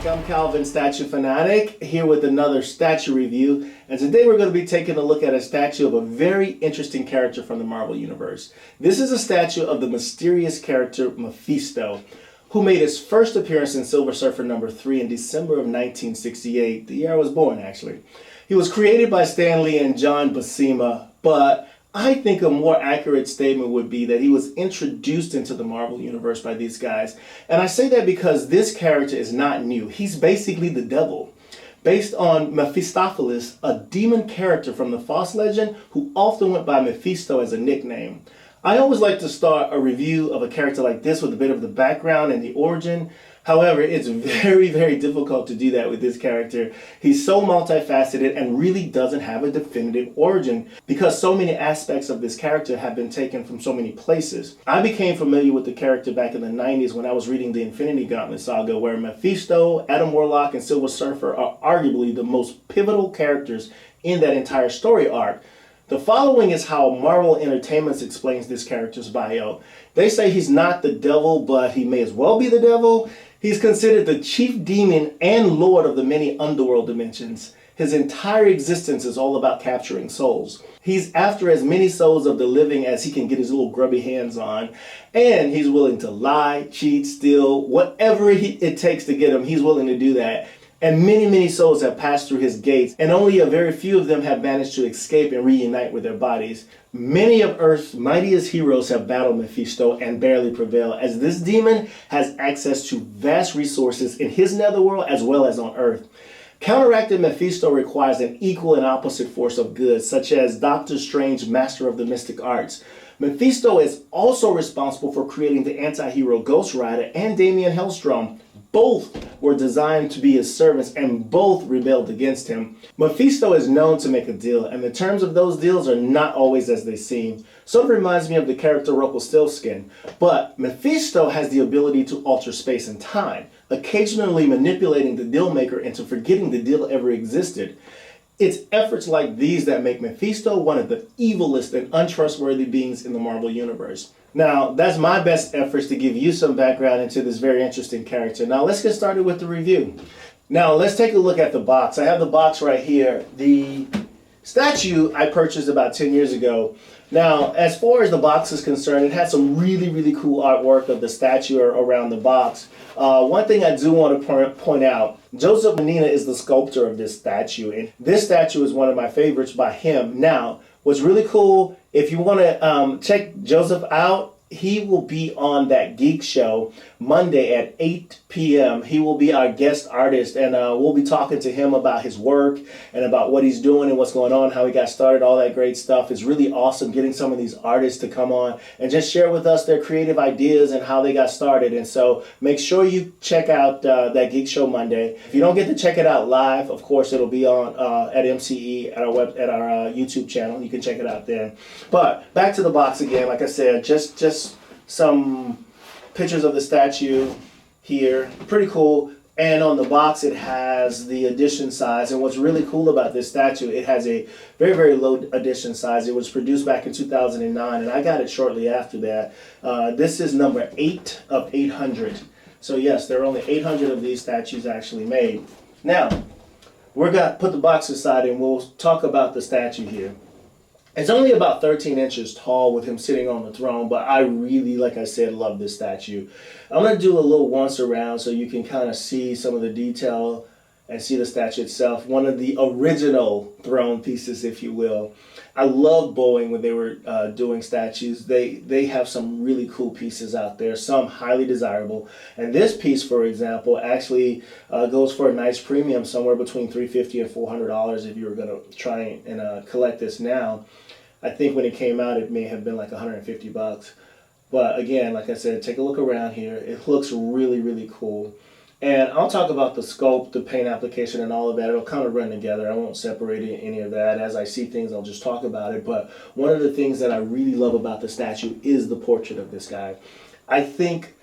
back. I'm Calvin, Statue Fanatic, here with another statue review. And today we're going to be taking a look at a statue of a very interesting character from the Marvel Universe. This is a statue of the mysterious character Mephisto, who made his first appearance in Silver Surfer #3 in December of 1968, the year I was born actually. He was created by Stan Lee and John Buscema, but I think a more accurate statement would be that he was introduced into the Marvel Universe by these guys. And I say that because this character is not new. He's basically the devil, based on Mephistopheles, a demon character from the false legend who often went by Mephisto as a nickname. I always like to start a review of a character like this with a bit of the background and the origin. However, it's very, very difficult to do that with this character. He's so multifaceted and really doesn't have a definitive origin because so many aspects of this character have been taken from so many places. I became familiar with the character back in the 90s when I was reading the Infinity Gauntlet saga, where Mephisto, Adam Warlock, and Silver Surfer are arguably the most pivotal characters in that entire story arc. The following is how Marvel Entertainment explains this character's bio. They say he's not the devil, but he may as well be the devil. He's considered the chief demon and lord of the many underworld dimensions. His entire existence is all about capturing souls. He's after as many souls of the living as he can get his little grubby hands on. And he's willing to lie, cheat, steal, whatever it takes to get him, he's willing to do that. And many, many souls have passed through his gates, and only a very few of them have managed to escape and reunite with their bodies. Many of Earth's mightiest heroes have battled Mephisto and barely prevail, as this demon has access to vast resources in his netherworld as well as on Earth. Counteracting Mephisto requires an equal and opposite force of good, such as Doctor Strange, master of the mystic arts. Mephisto is also responsible for creating the anti-hero Ghost Rider and Damian Hellstrom. Both were designed to be his servants and both rebelled against him. Mephisto is known to make a deal, and the terms of those deals are not always as they seem. Sort of reminds me of the character Rumpelstiltskin, but Mephisto has the ability to alter space and time, occasionally manipulating the deal maker into forgetting the deal ever existed. It's efforts like these that make Mephisto one of the evilest and untrustworthy beings in the Marvel Universe. Now, that's my best efforts to give you some background into this very interesting character. Now, let's get started with the review. Now, let's take a look at the box. I have the box right here. The statue I purchased about 10 years ago. Now, as far as the box is concerned, it has some really, really cool artwork of the statue around the box. One thing I do want to point out, Joseph Menna is the sculptor of this statue, and this statue is one of my favorites by him. Now, what's really cool, if you want to check Joseph out, he will be on That Geek Show Monday at 8 p.m. He will be our guest artist, and we'll be talking to him about his work and about what he's doing and what's going on, how he got started, all that great stuff. It's really awesome getting some of these artists to come on and just share with us their creative ideas and how they got started. And so make sure you check out That Geek Show Monday. If you don't get to check it out live, of course, it'll be on at MCE at our YouTube channel. You can check it out then. But back to the box again. Like I said, just some pictures of the statue here, pretty cool. And on the box it has the edition size, and what's really cool about this statue, it has a very, very low edition size. It was produced back in 2009, and I got it shortly after that. This is number 8 of 800. So yes, there are only 800 of these statues actually made. Now, we're going to put the box aside and we'll talk about the statue here. It's only about 13 inches tall with him sitting on the throne, but I really, like I said, love this statue. I'm going to do a little once around so you can kind of see some of the detail and see the statue itself. One of the original throne pieces, if you will. I love Bowen when they were doing statues. They have some really cool pieces out there, some highly desirable. And this piece, for example, actually goes for a nice premium, somewhere between $350 and $400 if you were going to try and collect this now. I think when it came out, it may have been like 150 bucks. But again, like I said, take a look around here. It looks really, really cool. And I'll talk about the sculpt, the paint application, and all of that. It'll kind of run together. I won't separate any of that. As I see things, I'll just talk about it. But one of the things that I really love about the statue is the portrait of this guy. I think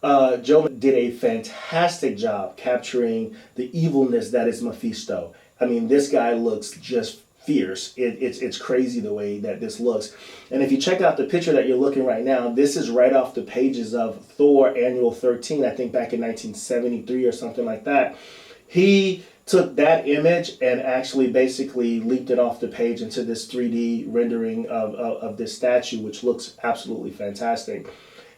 Joe did a fantastic job capturing the evilness that is Mephisto. I mean, this guy looks just fierce. It's crazy the way that this looks. And if you check out the picture that you're looking right now, this is right off the pages of Thor Annual 13, I think back in 1973 or something like that. He took that image and actually basically leaped it off the page into this 3D rendering of this statue, which looks absolutely fantastic.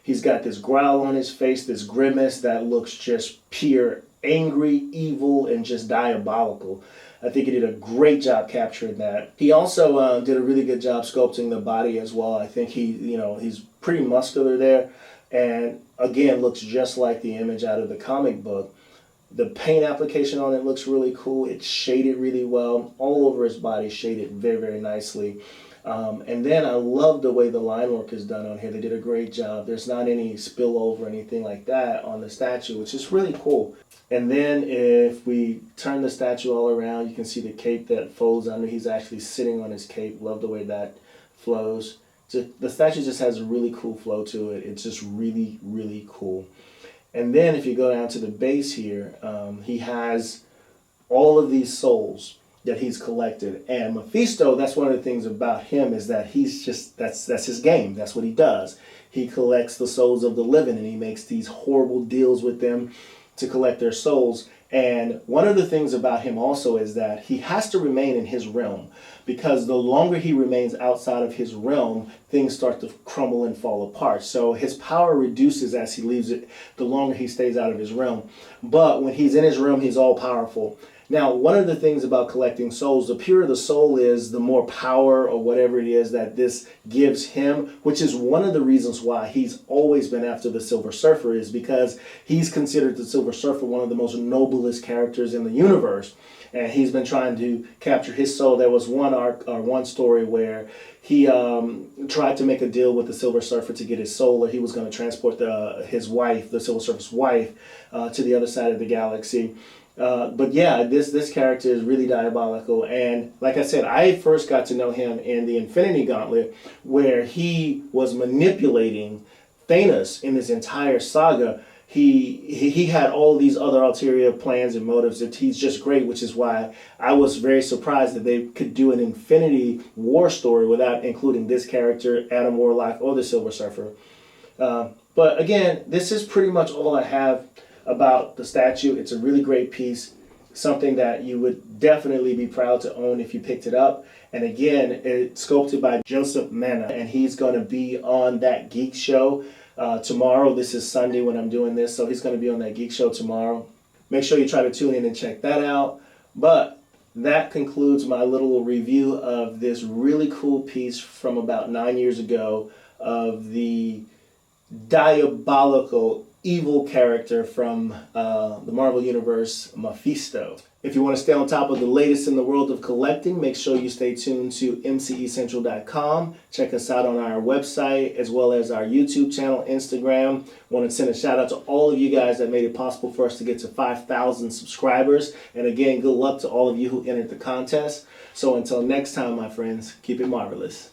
He's got this growl on his face, this grimace that looks just pure angry, evil, and just diabolical. I think he did a great job capturing that. He also did a really good job sculpting the body as well. I think he's pretty muscular there, and again looks just like the image out of the comic book. The paint application on it looks really cool. It's shaded really well. All over his body, shaded very, very nicely. And then I love the way the line work is done on here. They did a great job. There's not any spillover or anything like that on the statue, which is really cool. And then if we turn the statue all around, you can see the cape that folds under. He's actually sitting on his cape. Love the way that flows. The statue just has a really cool flow to it. It's just really, really cool. And then if you go down to the base here, he has all of these souls that he's collected. And Mephisto, that's one of the things about him, is that he's just, that's his game. That's what he does. He collects the souls of the living, and he makes these horrible deals with them to collect their souls. And one of the things about him also is that he has to remain in his realm, because the longer he remains outside of his realm, things start to crumble and fall apart. So his power reduces as he leaves it, the longer he stays out of his realm. But when he's in his realm, he's all powerful. Now, one of the things about collecting souls, the purer the soul is, the more power or whatever it is that this gives him, which is one of the reasons why he's always been after the Silver Surfer, is because he's considered the Silver Surfer one of the most noblest characters in the universe. And he's been trying to capture his soul. There was one arc or one story where he tried to make a deal with the Silver Surfer to get his soul, or he was going to transport his wife, the Silver Surfer's wife, to the other side of the galaxy. But yeah, this character is really diabolical. And like I said, I first got to know him in the Infinity Gauntlet, where he was manipulating Thanos in this entire saga. He had all these other ulterior plans and motives that he's just great, which is why I was very surprised that they could do an Infinity War story without including this character, Adam Warlock, or the Silver Surfer. But again, this is pretty much all I have about the statue. It's a really great piece, something that you would definitely be proud to own if you picked it up. And again, it's sculpted by Joseph Menna, and he's going to be on that Geek Show tomorrow. This is Sunday when I'm doing this, so he's going to be on that Geek Show tomorrow. Make sure you try to tune in and check that out. But that concludes my little review of this really cool piece from about 9 years ago of the diabolical evil character from the Marvel Universe, Mephisto. If you want to stay on top of the latest in the world of collecting, make sure you stay tuned to mcecentral.com. Check us out on our website, as well as our YouTube channel, Instagram. Want to send a shout out to all of you guys that made it possible for us to get to 5,000 subscribers. And again, good luck to all of you who entered the contest. So until next time, my friends, keep it marvelous.